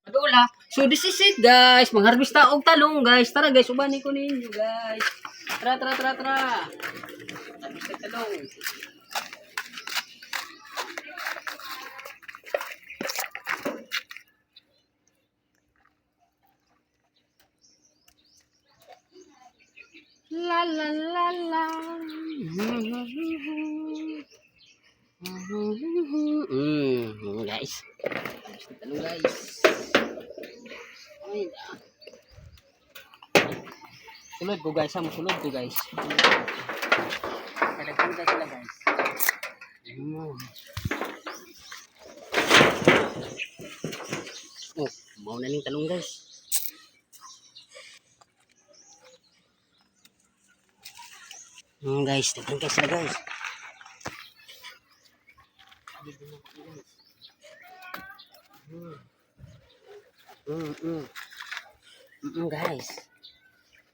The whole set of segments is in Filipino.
Adula. So this is it guys. Mangharvest ta og talong guys. Tara guys, ubani ko ninyo guys. Tara. Harvest ta talong. La la la la. Guys. Harvest ta talong guys. Ay, sulod ko guys, sulod ko guys. Talagyan guys sila guys. Oh, mau na ning talong guys. Guys, talagyan guys sila guys. Guys.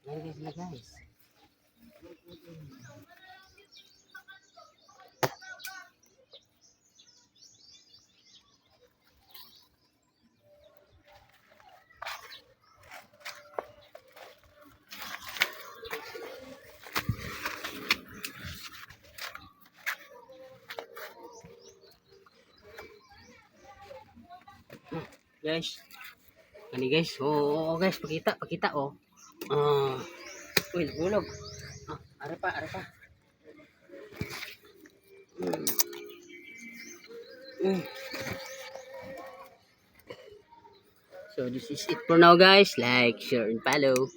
Guys sila guys. Guys. Ani guys. Oh, guys, pakita oh. Uy, hulog. Are pa. So this is it for now guys. Like, share, and follow.